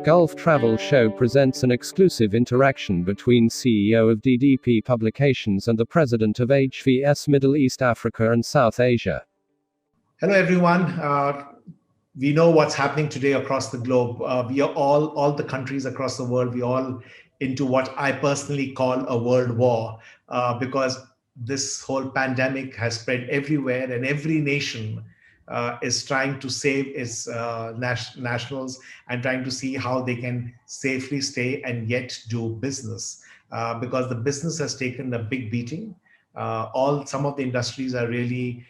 Gulf Travel Show presents an exclusive interaction between CEO of DDP Publications and the president of HVS Middle East, Africa and South Asia. Hello, everyone. We know what's happening today across the globe. We are all the countries across the world, we all into what I personally call a world war, because this whole pandemic has spread everywhere and every nation is trying to save its nationals and trying to see how they can safely stay and yet do business, because the business has taken a big beating. Some of the industries are really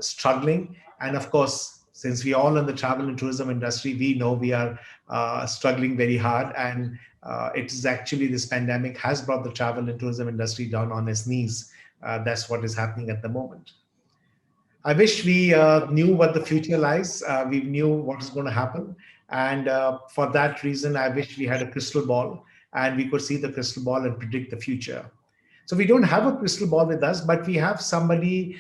struggling, and of course, since we all in the travel and tourism industry, we know we are struggling very hard, and it is actually this pandemic has brought the travel and tourism industry down on its knees. That's what is happening at the moment. I wish we knew what the future lies. We knew what is going to happen. And for that reason, I wish we had a crystal ball and we could see the crystal ball and predict the future. So we don't have a crystal ball with us, but we have somebody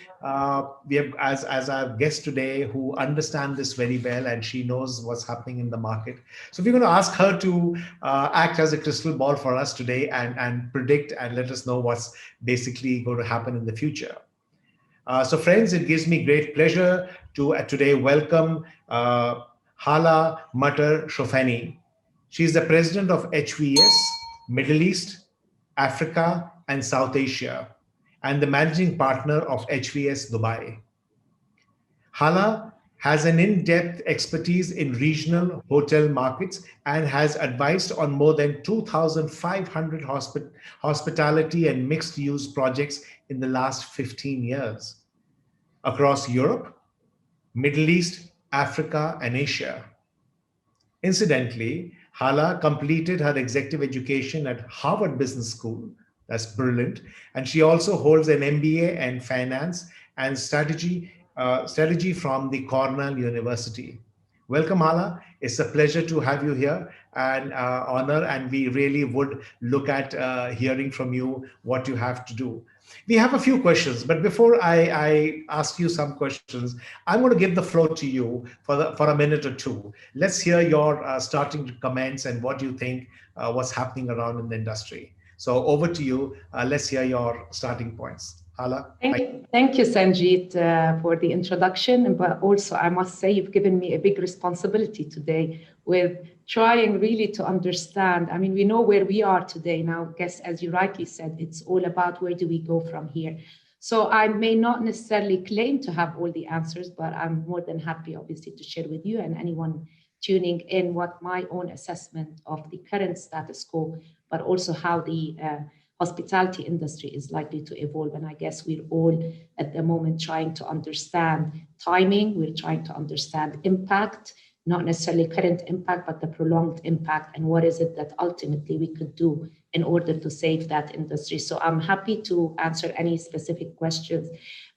we have as our guest today who understands this very well, and she knows what's happening in the market. So we're going to ask her to act as a crystal ball for us today and predict and let us know what's basically going to happen in the future. So friends, it gives me great pleasure to today welcome Hala Matar Shofani. She's the president of HVS Middle East, Africa, and South Asia, and the managing partner of HVS Dubai. Hala has an in-depth expertise in regional hotel markets and has advised on more than 2,500 hospitality and mixed-use projects in the last 15 years across Europe, Middle East, Africa, and Asia. Incidentally, Hala completed her executive education at Harvard Business School. That's brilliant. And she also holds an MBA in finance and strategy from the Cornell University. Welcome, Hala. It's a pleasure to have you here and honor, and we really would look at hearing from you what you have to do. We have a few questions, but before I ask you some questions, I'm going to give the floor to you for a minute or two. Let's hear your starting comments and what you think what's happening around in the industry. So over to you. Let's hear your starting points. Hala. Thank you, Sanjeet, for the introduction. But also, I must say, you've given me a big responsibility today with trying really to understand. I mean, we know where we are today now. I guess, as you rightly said, it's all about where do we go from here. So I may not necessarily claim to have all the answers, but I'm more than happy, obviously, to share with you and anyone tuning in what my own assessment of the current status quo, but also how the hospitality industry is likely to evolve. And I guess we're all at the moment trying to understand timing. We're trying to understand impact, not necessarily current impact, but the prolonged impact. And what is it that ultimately we could do in order to save that industry? So I'm happy to answer any specific questions.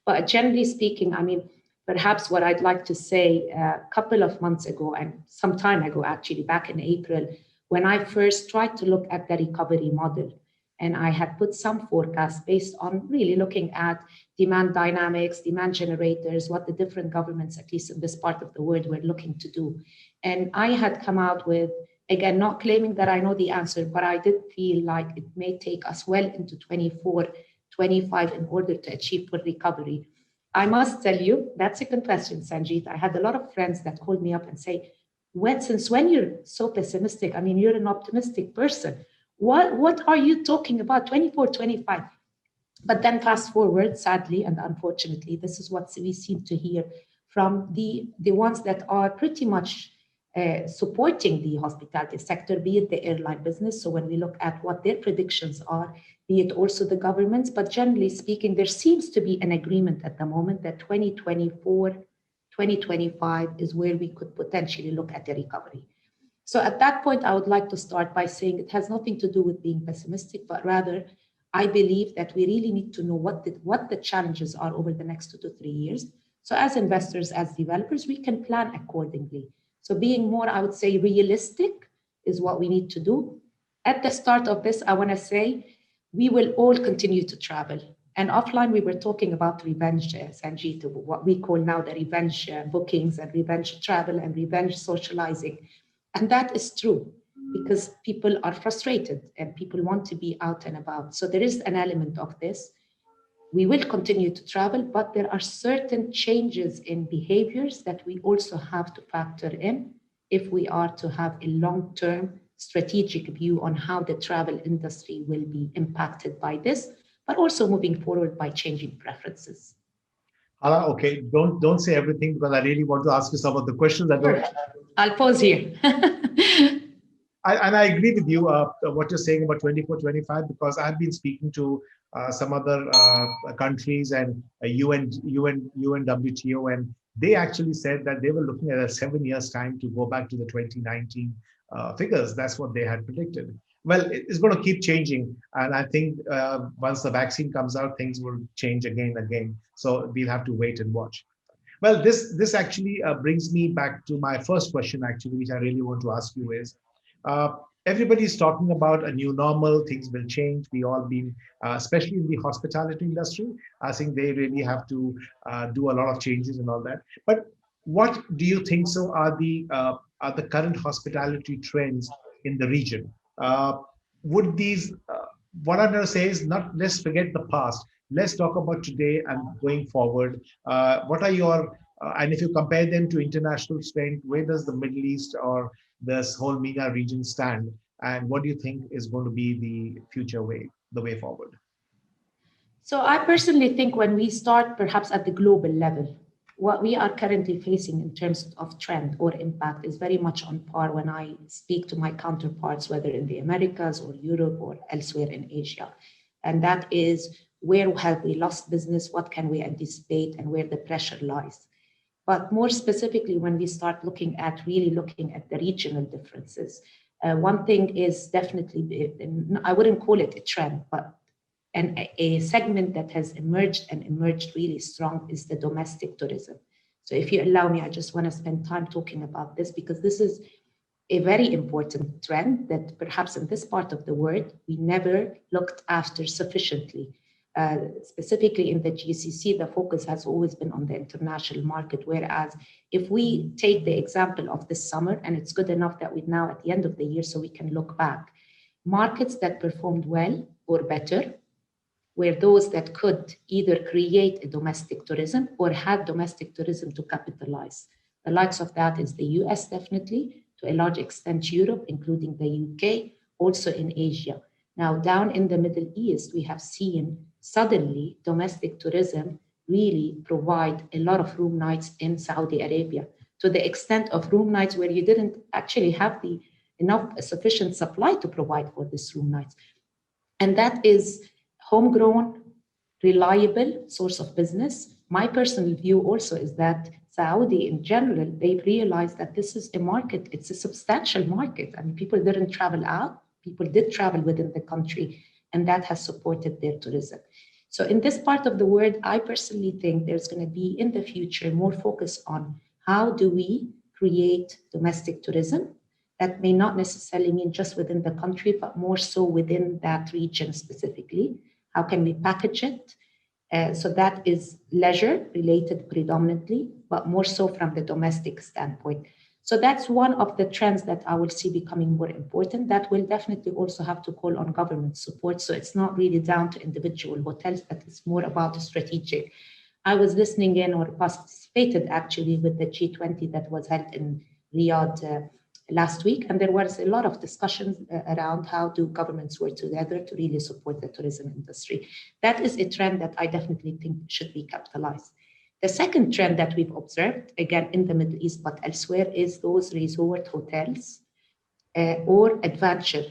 But generally speaking, I mean, perhaps what I'd like to say a couple of months ago, and some time ago, actually, back in April, when I first tried to look at the recovery model, and I had put some forecasts based on really looking at demand dynamics, demand generators, what the different governments, at least in this part of the world, were looking to do. And I had come out with, again, not claiming that I know the answer, but I did feel like it may take us well into 24, 25 in order to achieve full recovery. I must tell you, that's a confession, Sanjeet. I had a lot of friends that called me up and say, since when you're so pessimistic? I mean, you're an optimistic person. What are you talking about, 24, 25? But then fast forward, sadly and unfortunately, this is what we seem to hear from the ones that are pretty much supporting the hospitality sector, be it the airline business. So when we look at what their predictions are, be it also the governments, but generally speaking, there seems to be an agreement at the moment that 2024, 2025 is where we could potentially look at the recovery. So at that point, I would like to start by saying it has nothing to do with being pessimistic, but rather I believe that we really need to know what the challenges are over the next 2 to 3 years. So as investors, as developers, we can plan accordingly. So being more, I would say, realistic is what we need to do. At the start of this, I want to say we will all continue to travel. And offline, we were talking about revenge, Sanjeet, what we call now the revenge bookings and revenge travel and revenge socializing. And that is true because people are frustrated and people want to be out and about. So there is an element of this. We will continue to travel, but there are certain changes in behaviors that we also have to factor in if we are to have a long-term strategic view on how the travel industry will be impacted by this, but also moving forward by changing preferences. Hala, okay, don't say everything because I really want to ask you some of the questions that Sure. I'll pause here. And I agree with you, what you're saying about 24, 25, because I've been speaking to some other countries and UNWTO, and they actually said that they were looking at a 7 years time to go back to the 2019 figures. That's what they had predicted. Well, it's going to keep changing. And I think once the vaccine comes out, things will change again. So we'll have to wait and watch. Well, this actually brings me back to my first question, actually, which I really want to ask you is, everybody's talking about a new normal, things will change. We all been, especially in the hospitality industry, I think they really have to do a lot of changes and all that. But what do you think so are the current hospitality trends in the region? Would these, what I'm going to say is not, let's forget the past. Let's talk about today and going forward. What are your, and if you compare them to international strength, where does the Middle East or this whole MENA region stand? And what do you think is going to be the future way, the way forward? So I personally think when we start perhaps at the global level, what we are currently facing in terms of trend or impact is very much on par when I speak to my counterparts, whether in the Americas or Europe or elsewhere in Asia. And that is, where have we lost business? What can we anticipate and where the pressure lies? But more specifically, when we start looking at the regional differences, one thing is definitely, I wouldn't call it a trend, but a segment that has emerged really strong is the domestic tourism. So if you allow me, I just want to spend time talking about this because this is a very important trend that perhaps in this part of the world, we never looked after sufficiently. Specifically in the GCC, the focus has always been on the international market, whereas if we take the example of this summer, and it's good enough that we're now at the end of the year so we can look back, markets that performed well or better were those that could either create a domestic tourism or had domestic tourism to capitalize. The likes of that is the US definitely, to a large extent Europe, including the UK, also in Asia. Now, down in the Middle East, we have seen suddenly domestic tourism really provide a lot of room nights in Saudi Arabia, to the extent of room nights where you didn't actually have enough sufficient supply to provide for these room nights. And that is homegrown, reliable source of business. My personal view also is that Saudi in general, they've realized that this is a market, it's a substantial market. I mean, people didn't travel out, people did travel within the country, and that has supported their tourism. So in this part of the world, I personally think there's going to be in the future more focus on how do we create domestic tourism. That may not necessarily mean just within the country, but more so within that region specifically. How can we package it? So that is leisure related predominantly, but more so from the domestic standpoint. So that's one of the trends that I will see becoming more important. That will definitely also have to call on government support. So it's not really down to individual hotels, but it's more about strategic. I was listening in or participated actually with the G20 that was held in Riyadh last week. And there was a lot of discussions around how do governments work together to really support the tourism industry. That is a trend that I definitely think should be capitalized. The second trend that we've observed, again, in the Middle East, but elsewhere, is those resort hotels or adventure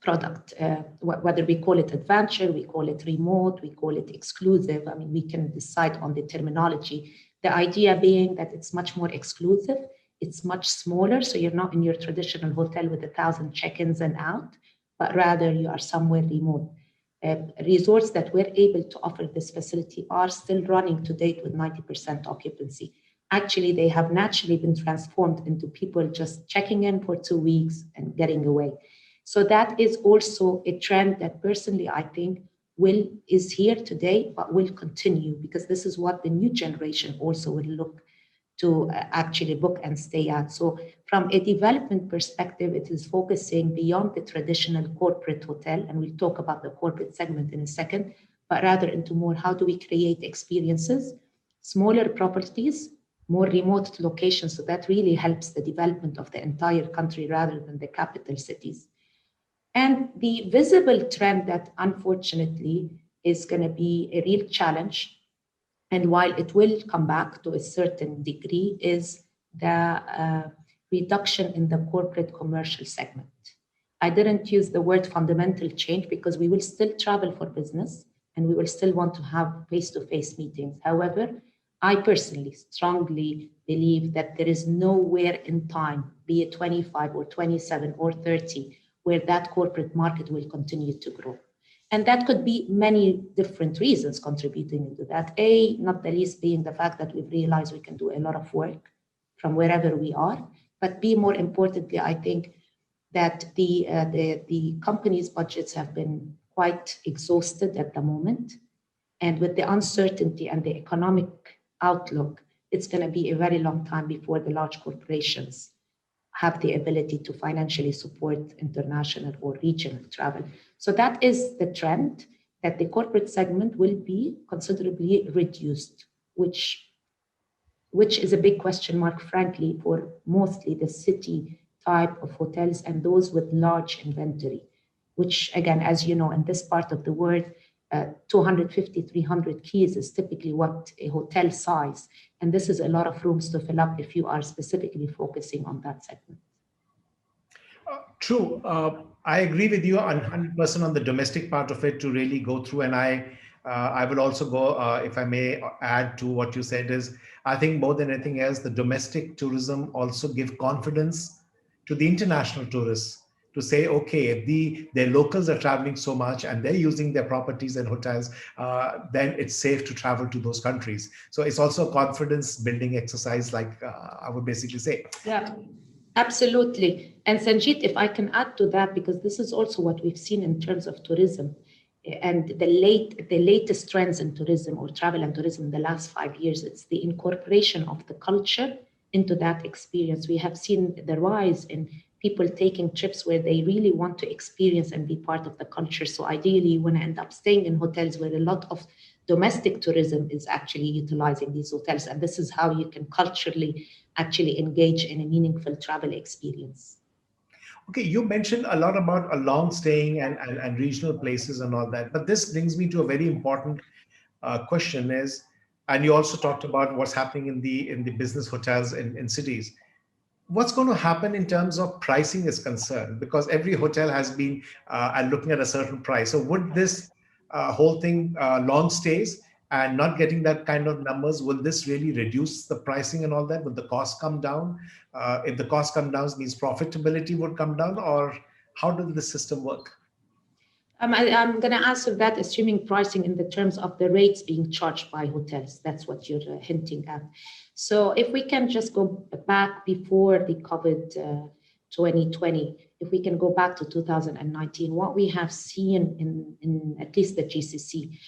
product, whether we call it adventure, we call it remote, we call it exclusive. I mean, we can decide on the terminology. The idea being that it's much more exclusive, it's much smaller, so you're not in your traditional hotel with 1,000 check-ins and out, but rather you are somewhere remote. Resorts that were able to offer this facility are still running to date with 90% occupancy. Actually, they have naturally been transformed into people just checking in for 2 weeks and getting away. So that is also a trend that personally I think is here today, but will continue, because this is what the new generation also will look to actually book and stay at. So from a development perspective, it is focusing beyond the traditional corporate hotel, and we'll talk about the corporate segment in a second, but rather into more how do we create experiences, smaller properties, more remote locations. So that really helps the development of the entire country rather than the capital cities. And the visible trend that unfortunately is going to be a real challenge, and while it will come back to a certain degree, is the reduction in the corporate commercial segment. I didn't use the word fundamental change because we will still travel for business and we will still want to have face-to-face meetings. However, I personally strongly believe that there is nowhere in time, be it 25 or 27 or 30, where that corporate market will continue to grow. And that could be many different reasons contributing into that. A, not the least being the fact that we've realized we can do a lot of work from wherever we are. But B, more importantly, I think that the companies' budgets have been quite exhausted at the moment. And with the uncertainty and the economic outlook, it's going to be a very long time before the large corporations have the ability to financially support international or regional travel. So that is the trend, that the corporate segment will be considerably reduced, which is a big question mark, frankly, for mostly the city type of hotels and those with large inventory, which again, as you know, in this part of the world, 250, 300 keys is typically what a hotel size. And this is a lot of rooms to fill up if you are specifically focusing on that segment. True. I agree with you 100% on the domestic part of it to really go through. And I would also go, if I may add to what you said, is I think more than anything else, the domestic tourism also give confidence to the international tourists to say, okay, if their locals are traveling so much and they're using their properties and hotels, then it's safe to travel to those countries. So it's also a confidence building exercise, like I would basically say. Yeah, absolutely. And Sanjeet, if I can add to that, because this is also what we've seen in terms of tourism and the latest trends in tourism or travel and tourism in the last 5 years, it's the incorporation of the culture into that experience. We have seen the rise in people taking trips where they really want to experience and be part of the culture. So ideally, you want to end up staying in hotels where a lot of domestic tourism is actually utilizing these hotels. And this is how you can culturally actually engage in a meaningful travel experience. Okay, you mentioned a lot about a long staying and regional places and all that, but this brings me to a very important question is, and you also talked about what's happening in the business hotels in cities. What's going to happen in terms of pricing is concerned? Because every hotel has been looking at a certain price. So would this whole thing, long stays and not getting that kind of numbers, will this really reduce the pricing and all that? Would the cost come down? If the cost comes down, means profitability would come down, or how does the system work? I'm going to answer that assuming pricing in the terms of the rates being charged by hotels. That's what you're hinting at. So if we can just go back before the COVID 2020, if we can go back to 2019, what we have seen in at least the GCC,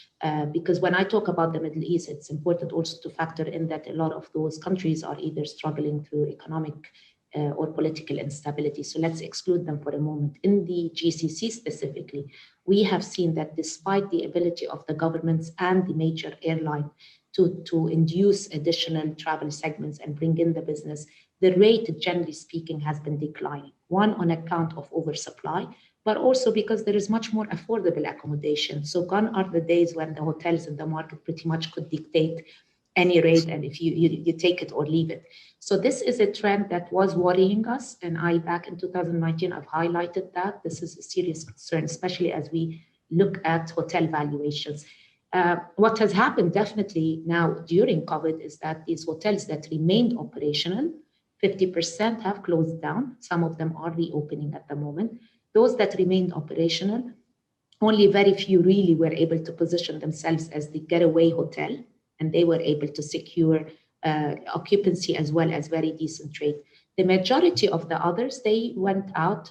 because when I talk about the Middle East, it's important also to factor in that a lot of those countries are either struggling through economic or political instability. So let's exclude them for a moment. In the GCC specifically, we have seen that despite the ability of the governments and the major airline to induce additional travel segments and bring in the business, the rate, generally speaking, has been declining. One, on account of oversupply, but also because there is much more affordable accommodation. So gone are the days when the hotels in the market pretty much could dictate any rate, and if you take it or leave it. So this is a trend that was worrying us, and back in 2019, I've highlighted that this is a serious concern, especially as we look at hotel valuations. What has happened definitely now during COVID is that these hotels that remained operational, 50% have closed down. Some of them are reopening at the moment. Those that remained operational, only very few really were able to position themselves as the getaway hotel, and they were able to secure occupancy as well as very decent rate. The majority of the others, they went out,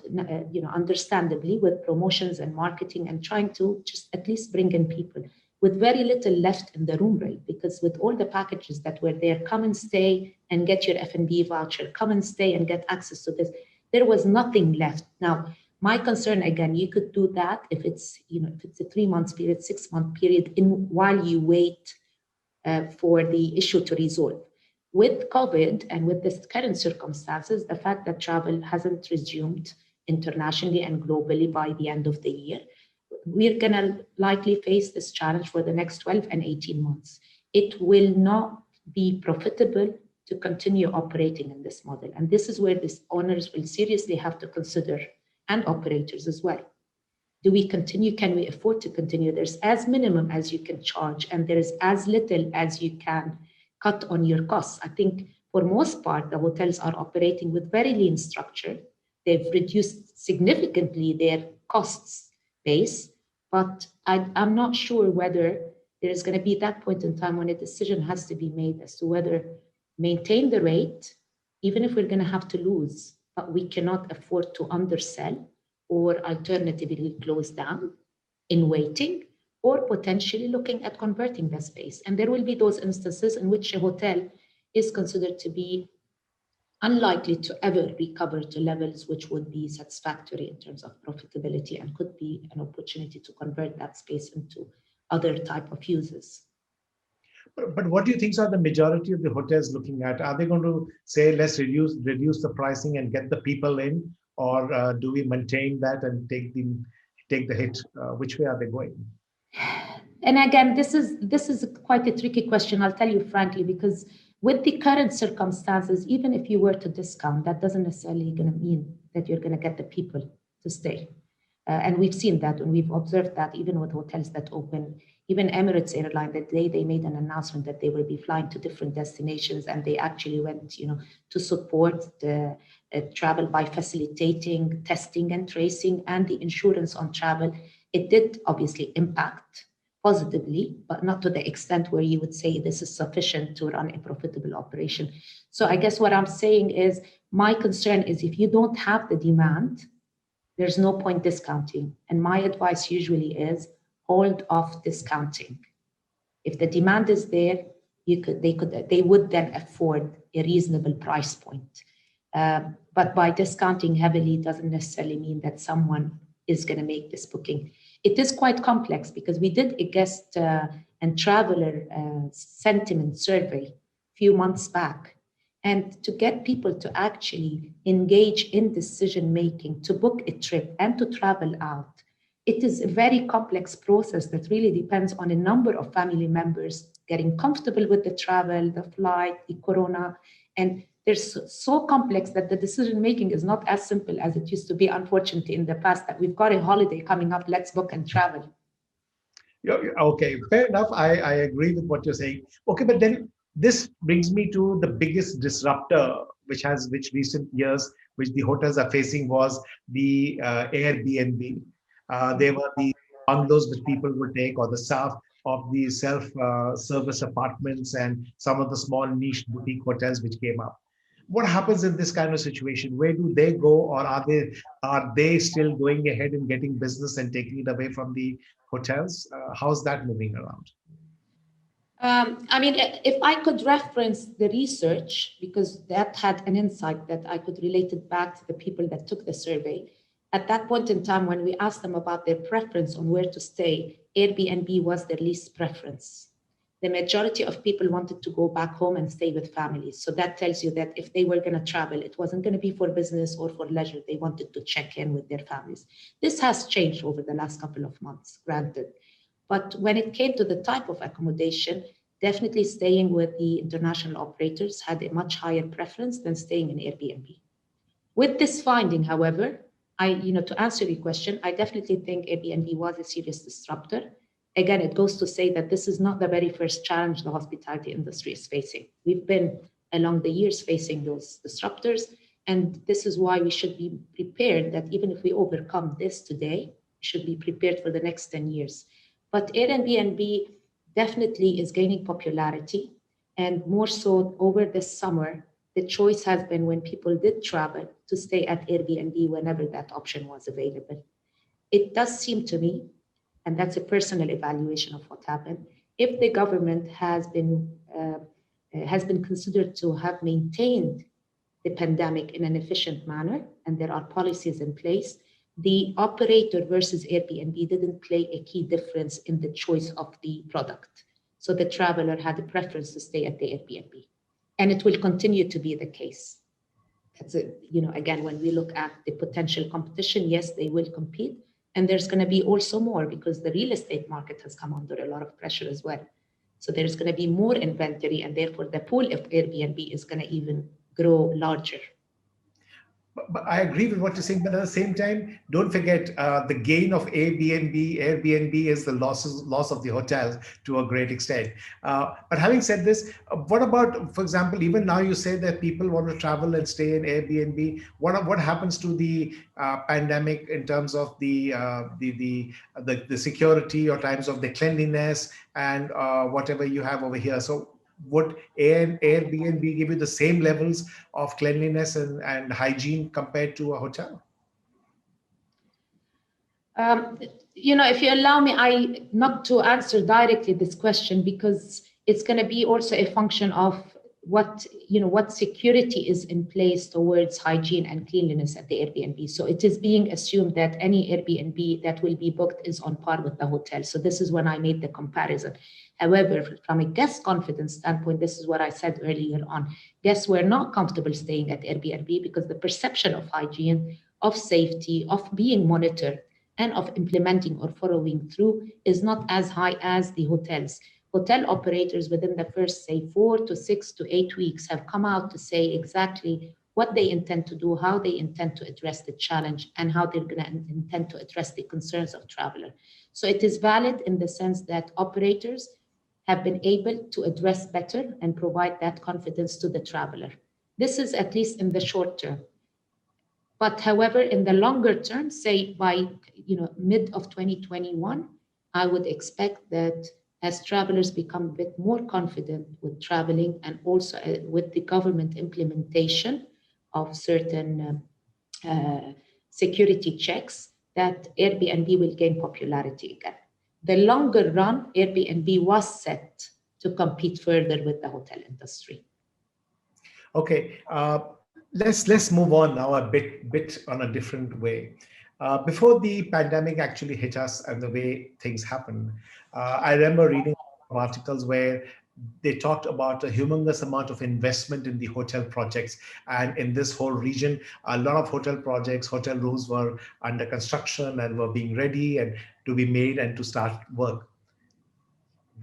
understandably, with promotions and marketing and trying to just at least bring in people with very little left in the room rate, because with all the packages that were there, come and stay and get your F&B voucher, come and stay and get access to this. There was nothing left. Now, my concern, again, you could do that if it's, if it's a 3 month period, 6-month period, while you wait for the issue to resolve. With COVID and with this current circumstances, the fact that travel hasn't resumed internationally and globally by the end of the year, we're going to likely face this challenge for the next 12 and 18 months. It will not be profitable to continue operating in this model. And this is where these owners will seriously have to consider, and operators as well. Do we continue? Can we afford to continue? There's as minimum as you can charge, and there is as little as you can cut on your costs. I think for most part, the hotels are operating with very lean structure. They've reduced significantly their costs base, but I'm not sure whether there is going to be that point in time when a decision has to be made as to whether maintain the rate, even if we're going to have to lose, but we cannot afford to undersell, or alternatively close down in waiting, or potentially looking at converting the space. And there will be those instances in which a hotel is considered to be unlikely to ever recover to levels which would be satisfactory in terms of profitability, and could be an opportunity to convert that space into other type of uses. But what do you think are the majority of the hotels looking at? Are they going to say, let's reduce the pricing and get the people in, or do we maintain that and take the hit? Which way are they going? And again, this is quite a tricky question, I'll tell you frankly, because with the current circumstances, even if you were to discount, that doesn't necessarily going to mean that you're going to get the people to stay. And we've seen that, and we've observed that even with hotels that open. Even Emirates Airline, that day they made an announcement that they will be flying to different destinations, and they actually went, to support the travel by facilitating testing and tracing and the insurance on travel. It did obviously impact positively, but not to the extent where you would say this is sufficient to run a profitable operation. So I guess what I'm saying is, my concern is if you don't have the demand, there's no point discounting. And my advice usually is hold off discounting. If the demand is there, they would then afford a reasonable price point. But by discounting heavily doesn't necessarily mean that someone is going to make this booking. It is quite complex, because we did a guest and traveler sentiment survey a few months back. And to get people to actually engage in decision-making, to book a trip and to travel out, it is a very complex process that really depends on a number of family members getting comfortable with the travel, the flight, the corona. And they're so complex that the decision-making is not as simple as it used to be, unfortunately, in the past, that we've got a holiday coming up, let's book and travel. Okay, fair enough. I agree with what you're saying. Okay, but then this brings me to the biggest disruptor, which recent years, which the hotels are facing, was the Airbnb. They were the bungalows which people would take, or the staff of the self-service apartments, and some of the small niche boutique hotels which came up. What happens in this kind of situation? Where do they go, or are they still going ahead and getting business and taking it away from the hotels? How's that moving around? I mean, if I could reference the research, because that had an insight that I could relate it back to the people that took the survey. At that point in time, when we asked them about their preference on where to stay, Airbnb was their least preference. The majority of people wanted to go back home and stay with families. So that tells you that if they were going to travel, it wasn't going to be for business or for leisure. They wanted to check in with their families. This has changed over the last couple of months, granted. But when it came to the type of accommodation, definitely staying with the international operators had a much higher preference than staying in Airbnb. With this finding, however, to answer your question, I definitely think Airbnb was a serious disruptor. Again, it goes to say that this is not the very first challenge the hospitality industry is facing. We've been along the years facing those disruptors, and this is why we should be prepared that even if we overcome this today, we should be prepared for the next 10 years. But Airbnb definitely is gaining popularity, and more so over this summer, the choice has been, when people did travel, to stay at Airbnb whenever that option was available. It does seem to me, and that's a personal evaluation of what happened, if the government has been has been considered to have maintained the pandemic in an efficient manner, and there are policies in place, the operator versus Airbnb didn't play a key difference in the choice of the product. So the traveler had a preference to stay at the Airbnb, and it will continue to be the case. That's a, again, when we look at the potential competition, yes, they will compete, and there's going to be also more because the real estate market has come under a lot of pressure as well. So there's going to be more inventory, and therefore the pool of Airbnb is going to even grow larger. But I agree with what you're saying, but at the same time, don't forget the gain of Airbnb is the loss of the hotels to a great extent. But having said this, what about, for example, even now you say that people want to travel and stay in Airbnb. What happens to the pandemic in terms of the security or times of the cleanliness and whatever you have over here? So would Airbnb give you the same levels of cleanliness and hygiene compared to a hotel? If you allow me, not to answer directly this question, because it's going to be also a function of what security is in place towards hygiene and cleanliness at the Airbnb. So it is being assumed that any Airbnb that will be booked is on par with the hotel. So this is when I made the comparison. However, from a guest confidence standpoint, this is what I said earlier on. Guests were not comfortable staying at Airbnb because the perception of hygiene, of safety, of being monitored, and of implementing or following through is not as high as the hotels. Hotel operators within the first, say, 4 to 6 to 8 weeks have come out to say exactly what they intend to do, how they intend to address the challenge, and how they're going to intend to address the concerns of traveler. So it is valid in the sense that operators have been able to address better and provide that confidence to the traveler. This is at least in the short term. But however, in the longer term, say by mid of 2021, I would expect that as travelers become a bit more confident with traveling and also with the government implementation of certain security checks, that Airbnb will gain popularity again. The longer run, Airbnb was set to compete further with the hotel industry. Okay, let's move on now a bit on a different way. Before the pandemic actually hit us and the way things happened, I remember reading articles where they talked about a humongous amount of investment in the hotel projects. And in this whole region, a lot of hotel projects, hotel rooms were under construction and were being ready and to be made and to start work.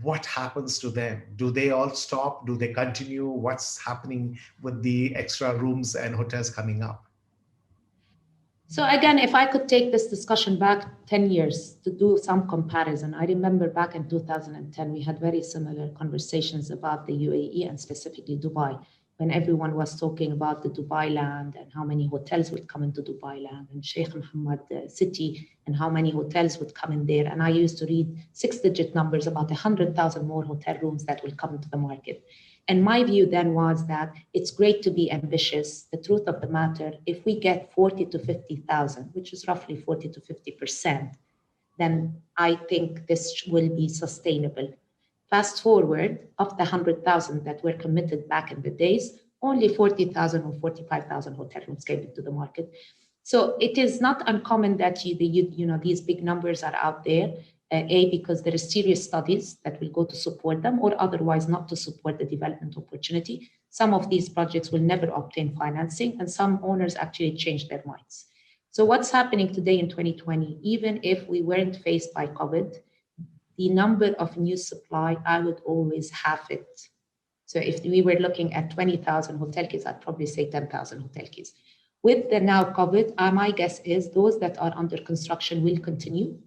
What happens to them? Do they all stop? Do they continue? What's happening with the extra rooms and hotels coming up? So again, if I could take this discussion back 10 years to do some comparison, I remember back in 2010, we had very similar conversations about the UAE and specifically Dubai, when everyone was talking about the Dubai land and how many hotels would come into Dubai land and Sheikh Mohammed city and how many hotels would come in there. And I used to read 6-digit numbers about 100,000 more hotel rooms that will come into the market. And my view then was that it's great to be ambitious. The truth of the matter, if we get 40 to 50,000, which is roughly 40 to 50%, then I think this will be sustainable. Fast forward, of the 100,000 that were committed back in the days, only 40,000 or 45,000 hotel rooms came into the market. So it is not uncommon that these big numbers are out there. Because there are serious studies that will go to support them, or otherwise not to support the development opportunity. Some of these projects will never obtain financing, and some owners actually change their minds. So what's happening today in 2020, even if we weren't faced by COVID, the number of new supply, I would always halve it. So if we were looking at 20,000 hotel keys, I'd probably say 10,000 hotel keys. With the now COVID, my guess is those that are under construction will continue,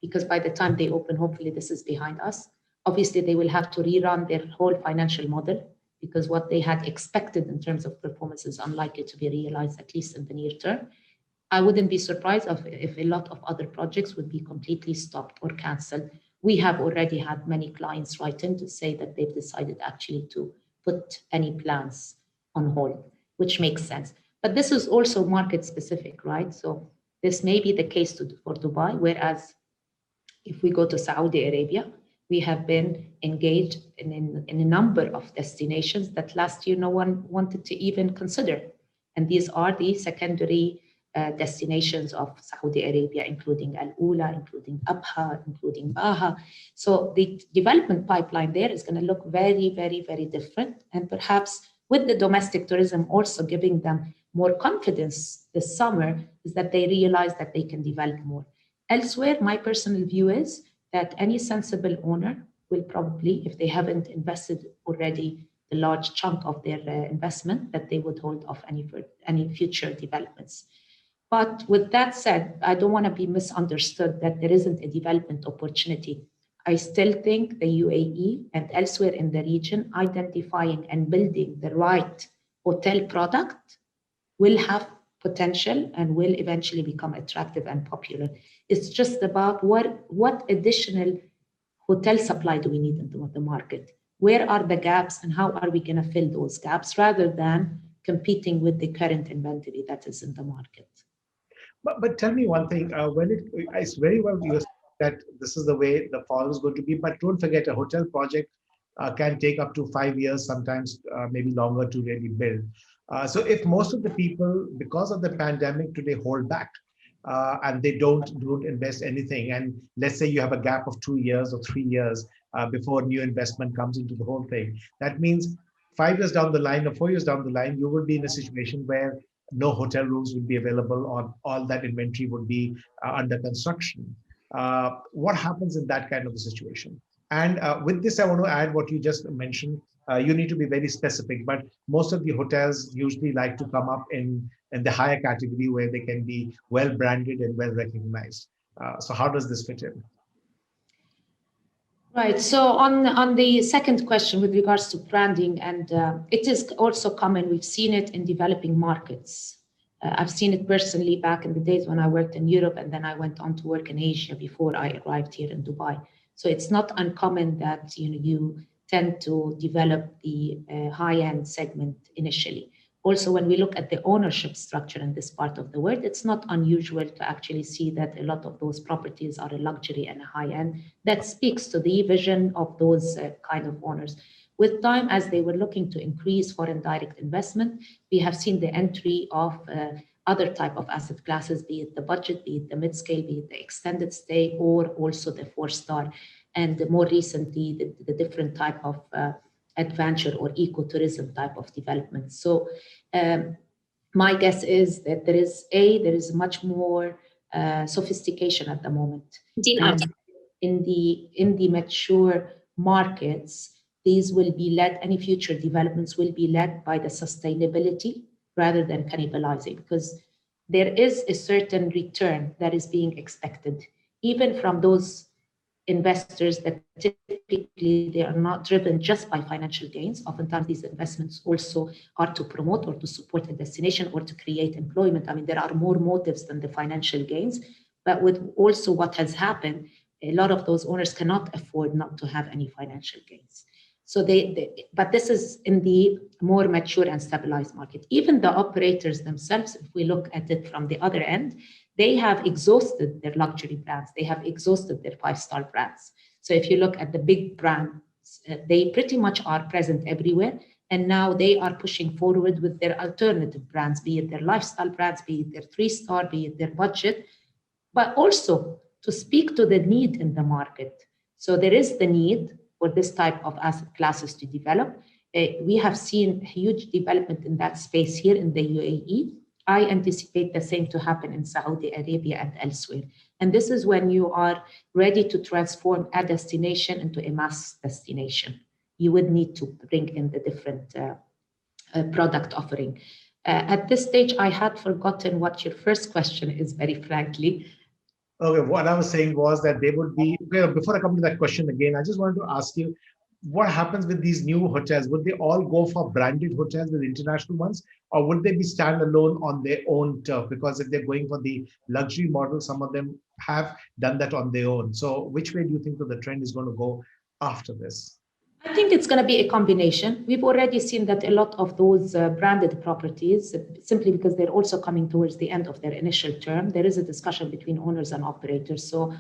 because by the time they open, hopefully this is behind us. Obviously, they will have to rerun their whole financial model, because what they had expected in terms of performance is unlikely to be realized, at least in the near term. I wouldn't be surprised if a lot of other projects would be completely stopped or canceled. We have already had many clients write in to say that they've decided actually to put any plans on hold, which makes sense. But this is also market specific, right? So this may be the case for Dubai, whereas if we go to Saudi Arabia, We have been engaged in a number of destinations that last year no one wanted to even consider. And these are the secondary destinations of Saudi Arabia, including Al Ula, including Abha, including Baha. So the development pipeline there is going to look very, very, very different. And perhaps with the domestic tourism also giving them more confidence this summer, is that they realize that they can develop more. Elsewhere, my personal view is that any sensible owner will probably, if they haven't invested already the large chunk of their investment, that they would hold off any future developments. But with that said, I don't want to be misunderstood that there isn't a development opportunity. I still think the UAE and elsewhere in the region, identifying and building the right hotel product will have potential and will eventually become attractive and popular. It's just about what additional hotel supply do we need into the market? Where are the gaps and how are we going to fill those gaps rather than competing with the current inventory that is in the market? But tell me one thing, it's very well you that this is the way the fall is going to be, but don't forget a hotel project can take up to 5 years, sometimes maybe longer to really build. So if most of the people, because of the pandemic today, hold back and they don't invest anything, and let's say you have a gap of 2 years or 3 years before new investment comes into the whole thing, that means 5 years down the line or 4 years down the line, you will be in a situation where no hotel rooms would be available or all that inventory would be under construction. What happens in that kind of a situation? And with this, I want to add what you just mentioned. You need to be very specific, but most of the hotels usually like to come up in the higher category where they can be well branded and well recognized. So how does this fit in? Right. So on the second question with regards to branding, and it is also common, we've seen it in developing markets. I've seen it personally back in the days when I worked in Europe, and then I went on to work in Asia before I arrived here in Dubai. So it's not uncommon that you tend to develop the high-end segment initially. Also, when we look at the ownership structure in this part of the world, it's not unusual to actually see that a lot of those properties are a luxury and a high-end. That speaks to the vision of those kind of owners. With time, as they were looking to increase foreign direct investment, we have seen the entry of other type of asset classes, be it the budget, be it the mid-scale, be it the extended stay, or also the 4-star. And more recently, the different type of adventure or ecotourism type of development. So my guess is that there is much more sophistication at the moment. And in the mature markets, these will be led, any future developments will be led by the sustainability rather than cannibalizing, because there is a certain return that is being expected, even from those investors that typically they are not driven just by financial gains. Oftentimes these investments also are to promote or to support a destination or to create employment. I mean, there are more motives than the financial gains, but with also what has happened, a lot of those owners cannot afford not to have any financial gains. So but this is in the more mature and stabilized market. Even the operators themselves, if we look at it from the other end, they have exhausted their luxury brands. They have exhausted their 5-star brands. So if you look at the big brands, they pretty much are present everywhere. And now they are pushing forward with their alternative brands, be it their lifestyle brands, be it their 3-star, be it their budget, but also to speak to the need in the market. So there is the need for this type of asset classes to develop. We have seen huge development in that space here in the UAE. I anticipate the same to happen in Saudi Arabia and elsewhere. And this is when you are ready to transform a destination into a mass destination. You would need to bring in the different product offering. At this stage, I had forgotten what your first question is, very frankly. Okay, what I was saying was that they would be, before I come to that question again, I just wanted to ask you, what happens with these new hotels? Would they all go for branded hotels with international ones, or would they be standalone on their own turf? Because if they're going for the luxury model, some of them have done that on their own. So which way do you think that the trend is going to go after this? I think it's going to be a combination. We've already seen that a lot of those branded properties, simply because they're also coming towards the end of their initial term, there is a discussion between owners and operators. So,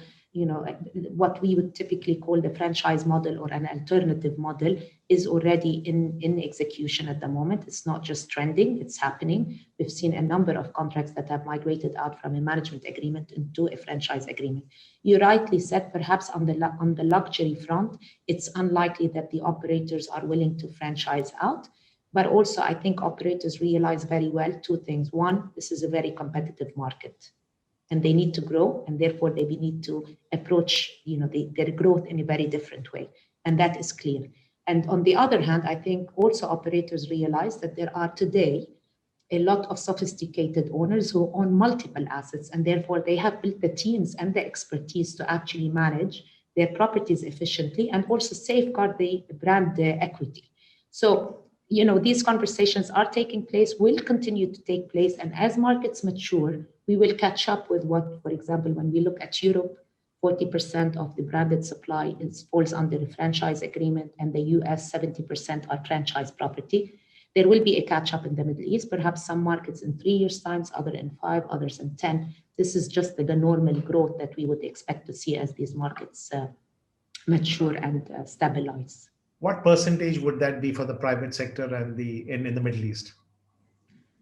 what we would typically call the franchise model or an alternative model is already in execution at the moment. It's not just trending, it's happening. We've seen a number of contracts that have migrated out from a management agreement into a franchise agreement. You rightly said, perhaps on the luxury front, it's unlikely that the operators are willing to franchise out. But also, I think operators realize very well two things. One, this is a very competitive market, and they need to grow, and therefore they need to approach their growth in a very different way, and that is clear. And on the other hand, I think also operators realize that there are today a lot of sophisticated owners who own multiple assets, and therefore they have built the teams and the expertise to actually manage their properties efficiently and also safeguard the brand equity. So these conversations are taking place, will continue to take place, and as markets mature, we will catch up with what, for example, when we look at Europe, 40% of the branded supply falls under a franchise agreement, and the US, 70% are franchise property. There will be a catch up in the Middle East, perhaps some markets in 3 years' time, others in 5, others in 10. This is just the normal growth that we would expect to see as these markets mature and stabilize. What percentage would that be for the private sector and in the Middle East?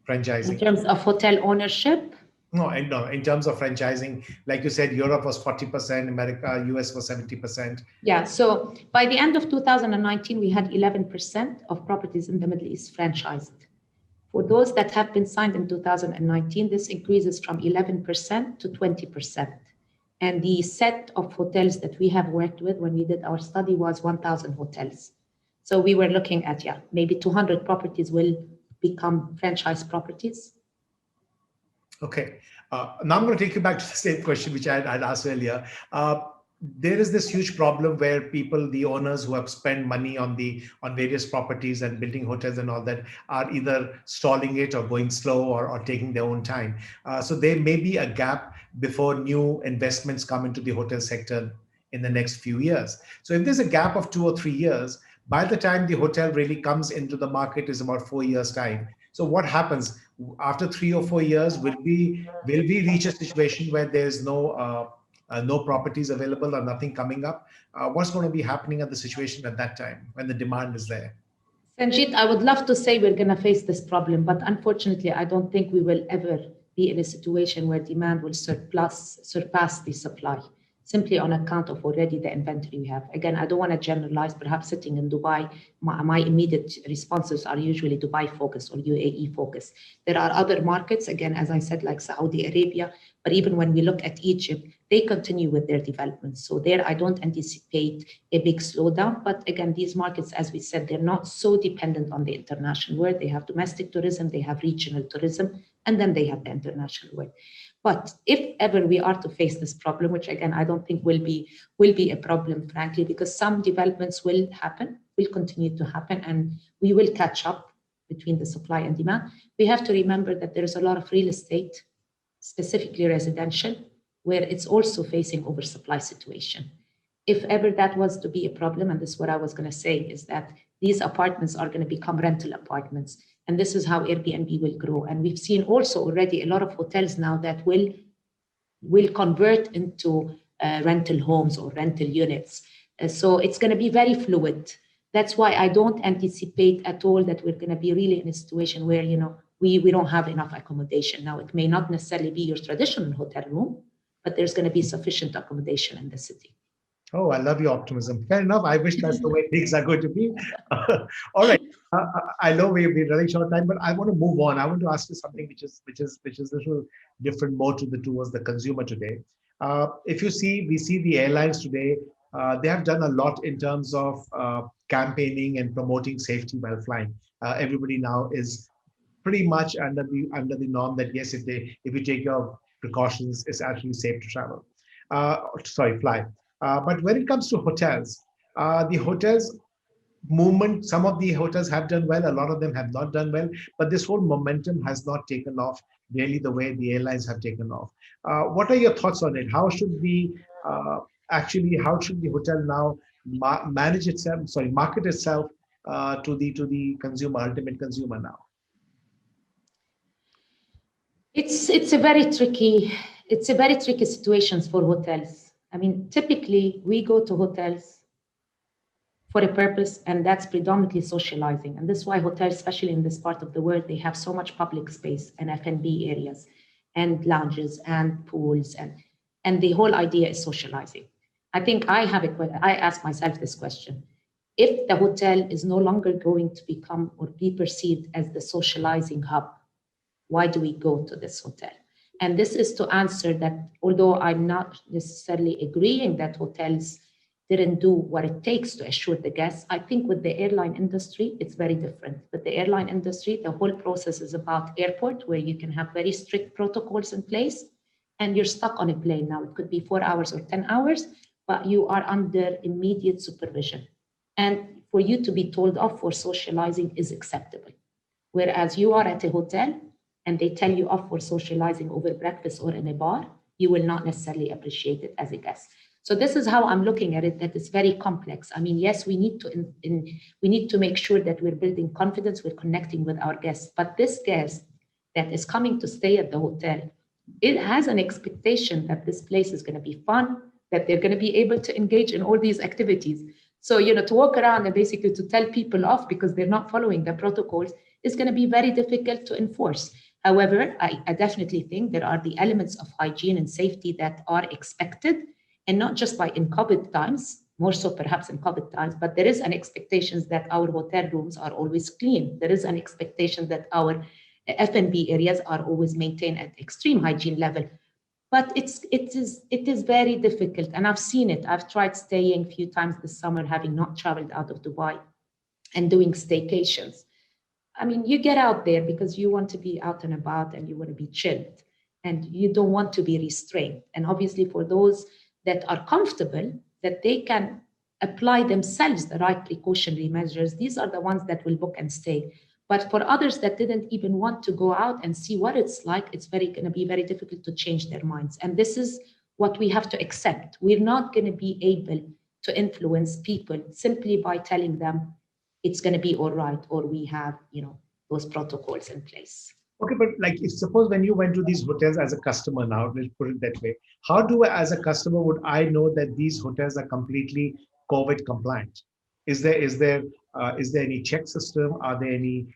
Franchising. In terms of hotel ownership? No, in terms of franchising, like you said, Europe was 40%, America, US was 70%. Yeah, so by the end of 2019, we had 11% of properties in the Middle East franchised. For those that have been signed in 2019, this increases from 11% to 20%. And the set of hotels that we have worked with when we did our study was 1,000 hotels. So we were looking at, maybe 200 properties will become franchise properties. Okay. Now I'm going to take you back to the same question which I had asked earlier. There is this huge problem where the owners who have spent money on various properties and building hotels and all that, are either stalling it or going slow or taking their own time. So there may be a gap before new investments come into the hotel sector in the next few years. So if there's a gap of 2 or 3 years, by the time the hotel really comes into the market is about 4 years' time. So what happens after 3 or 4 years? Will we reach a situation where there's no properties available or nothing coming up? What's going to be happening at the situation at that time when the demand is there? Sanjeet, I would love to say we're going to face this problem, but unfortunately, I don't think we will ever be in a situation where demand will surpass the supply, simply on account of already the inventory we have. Again, I don't want to generalize. Perhaps sitting in Dubai, my immediate responses are usually Dubai focused or UAE focused. There are other markets, again, as I said, like Saudi Arabia, but even when we look at Egypt, they continue with their development. So there, I don't anticipate a big slowdown. But again, these markets, as we said, they're not so dependent on the international world. They have domestic tourism, they have regional tourism, and then they have the international world. But if ever we are to face this problem, which again, I don't think will be a problem, frankly, because some developments will continue to happen, and we will catch up between the supply and demand. We have to remember that there is a lot of real estate, specifically residential, where it's also facing oversupply situation. If ever that was to be a problem, and this is what I was going to say, is that these apartments are going to become rental apartments. And this is how Airbnb will grow. And we've seen also already a lot of hotels now that will convert into rental homes or rental units. So it's going to be very fluid. That's why I don't anticipate at all that we're going to be really in a situation where, we don't have enough accommodation. Now, it may not necessarily be your traditional hotel room, but there's going to be sufficient accommodation in the city. Oh, I love your optimism. Fair enough. I wish that's the way things are going to be. All right. I know we're running short time, but I want to move on. I want to ask you something which is a little different, more towards the consumer today. We see the airlines today. They have done a lot in terms of campaigning and promoting safety while flying. Everybody now is pretty much under the norm that yes, if you take your precautions, it's actually safe to fly. But when it comes to hotels, the hotels movement, some of the hotels have done well, a lot of them have not done well, but this whole momentum has not taken off really the way the airlines have taken off. What are your thoughts on it? How should the hotel now market itself to the consumer, ultimate consumer now? It's a very tricky situation for hotels. I mean, typically we go to hotels for a purpose, and that's predominantly socializing. And this is why hotels, especially in this part of the world, they have so much public space and F&B areas and lounges and pools, and the whole idea is socializing. I think I ask myself this question: if the hotel is no longer going to become or be perceived as the socializing hub, why do we go to this hotel? And this is to answer that, although I'm not necessarily agreeing that hotels didn't do what it takes to assure the guests, I think with the airline industry, it's very different. With the airline industry, the whole process is about airport, where you can have very strict protocols in place, and you're stuck on a plane. Now, it could be 4 hours or 10 hours, but you are under immediate supervision. And for you to be told off for socializing is acceptable. Whereas you are at a hotel and they tell you off for socializing over breakfast or in a bar, you will not necessarily appreciate it as a guest. So this is how I'm looking at it, that it's very complex. I mean, yes, we need to make sure that we're building confidence, we're connecting with our guests, but this guest that is coming to stay at the hotel, it has an expectation that this place is going to be fun, that they're going to be able to engage in all these activities. So, to walk around and basically to tell people off because they're not following the protocols is going to be very difficult to enforce. However, I definitely think there are the elements of hygiene and safety that are expected, and not just in COVID times, more so perhaps in COVID times, but there is an expectation that our hotel rooms are always clean. There is an expectation that our F&B areas are always maintained at extreme hygiene level. But it is very difficult, and I've seen it. I've tried staying a few times this summer, having not traveled out of Dubai, and doing staycations. I mean, you get out there because you want to be out and about and you want to be chilled, and you don't want to be restrained. And obviously for those that are comfortable, that they can apply themselves the right precautionary measures, these are the ones that will book and stay. But for others that didn't even want to go out and see what it's like, it's going to be very difficult to change their minds. And this is what we have to accept. We're not going to be able to influence people simply by telling them it's going to be all right, or we have, those protocols in place. Okay, but suppose when you went to these hotels as a customer now, let's put it that way, how as a customer, would I know that these hotels are completely COVID compliant? Is there any check system? Are there any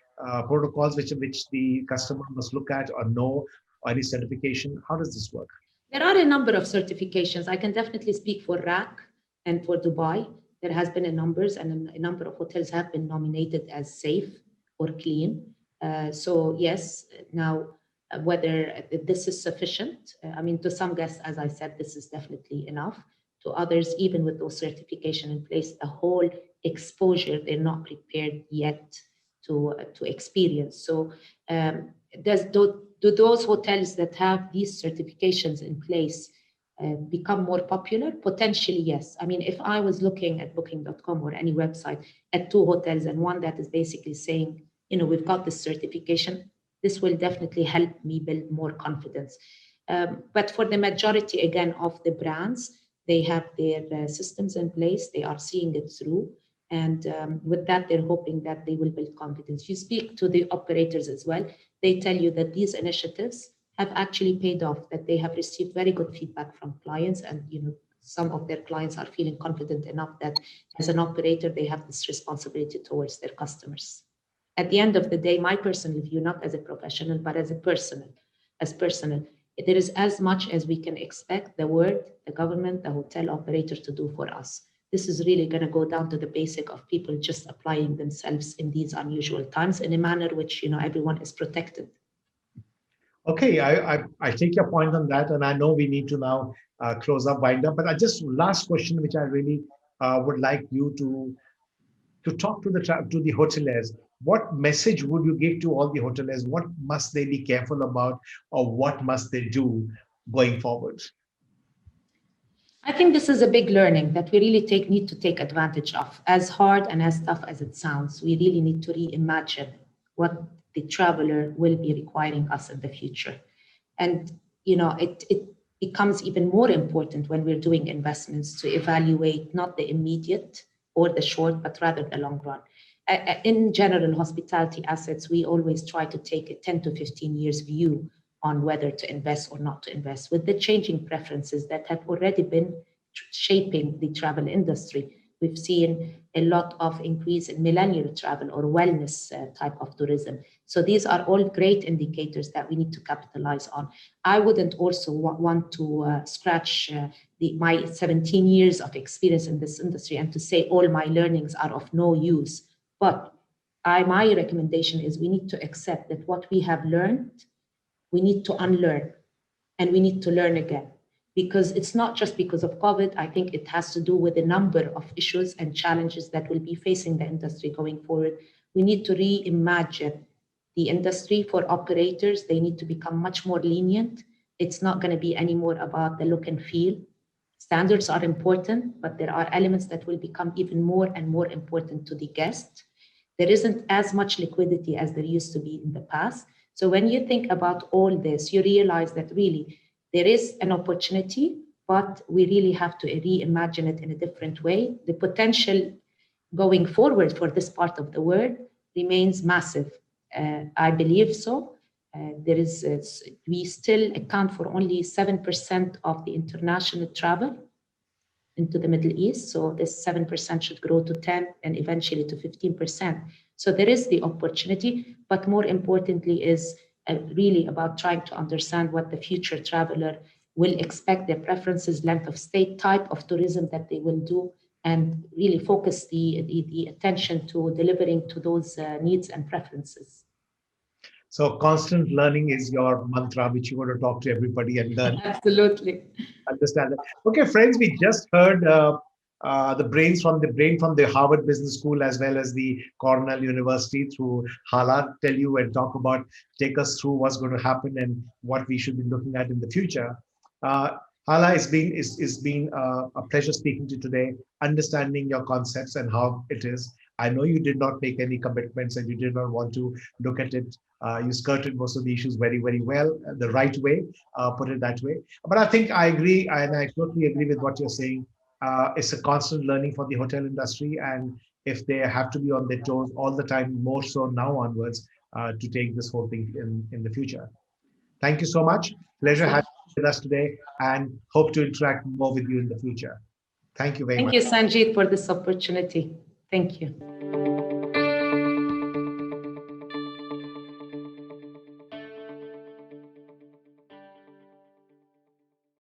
protocols which the customer must look at or know, or any certification? How does this work? There are a number of certifications. I can definitely speak for RAK and for Dubai. There has been a number of hotels have been nominated as safe or clean. So yes, now whether this is sufficient, I mean, to some guests, as I said, this is definitely enough. To others, even with those certification in place, the whole exposure, they're not prepared yet to experience. So do those hotels that have these certifications in place become more popular? Potentially, yes. I mean, if I was looking at booking.com or any website at two hotels and one that is basically saying, we've got this certification, this will definitely help me build more confidence. But for the majority, again, of the brands, they have their systems in place, they are seeing it through. And with that, they're hoping that they will build confidence. You speak to the operators as well, they tell you that these initiatives have actually paid off, that they have received very good feedback from clients, and some of their clients are feeling confident enough that as an operator, they have this responsibility towards their customers. At the end of the day, my personal view, not as a professional, but as personal, there is as much as we can expect the government, the hotel operator to do for us. This is really going to go down to the basic of people just applying themselves in these unusual times in a manner which, everyone is protected. Okay, I take your point on that, and I know we need to now wind up. But last question, which I really would like you to talk to the hoteliers. What message would you give to all the hoteliers? What must they be careful about, or what must they do going forward? I think this is a big learning that we really need to take advantage of. As hard and as tough as it sounds, we really need to reimagine what the traveler will be requiring us in the future. And, it becomes even more important when we're doing investments to evaluate not the immediate or the short, but rather the long run. In general, hospitality assets, we always try to take a 10 to 15 years view on whether to invest or not to invest, with the changing preferences that have already been shaping the travel industry. We've seen a lot of increase in millennial travel or wellness type of tourism. So these are all great indicators that we need to capitalize on. I wouldn't also want to scratch my 17 years of experience in this industry and to say all my learnings are of no use. But my recommendation is we need to accept that what we have learned, we need to unlearn and we need to learn again. Because it's not just because of COVID. I think it has to do with a number of issues and challenges that will be facing the industry going forward. We need to reimagine the industry for operators. They need to become much more lenient. It's not going to be anymore about the look and feel. Standards are important, but there are elements that will become even more and more important to the guest. There isn't as much liquidity as there used to be in the past. So when you think about all this, you realize that really there is an opportunity, but we really have to reimagine it in a different way. The potential going forward for this part of the world remains massive. I believe so. We still account for only 7% of the international travel into the Middle East. So this 7% should grow to 10 and eventually to 15%. So there is the opportunity, but more importantly is really about trying to understand what the future traveler will expect, their preferences, length of stay, type of tourism that they will do, and really focus the attention to delivering to those needs and preferences. So constant learning is your mantra, which you want to talk to everybody and learn. Absolutely. Understand that. Okay, friends, we just heard the brain from the Harvard Business School as well as the Cornell University through Hala tell you and take us through what's going to happen and what we should be looking at in the future. Hala, it's been a pleasure speaking to you today, understanding your concepts and how it is. I know you did not make any commitments and you did not want to look at it. You skirted most of the issues very, very well, the right way, put it that way. But I think I agree, and I totally agree with what you're saying. It's a constant learning for the hotel industry, and if they have to be on their toes all the time, more so now onwards, to take this whole thing in the future. Thank you so much. Pleasure having you with us today, and hope to interact more with you in the future. Thank you very much. Thank you, Sanjeet, for this opportunity. Thank you.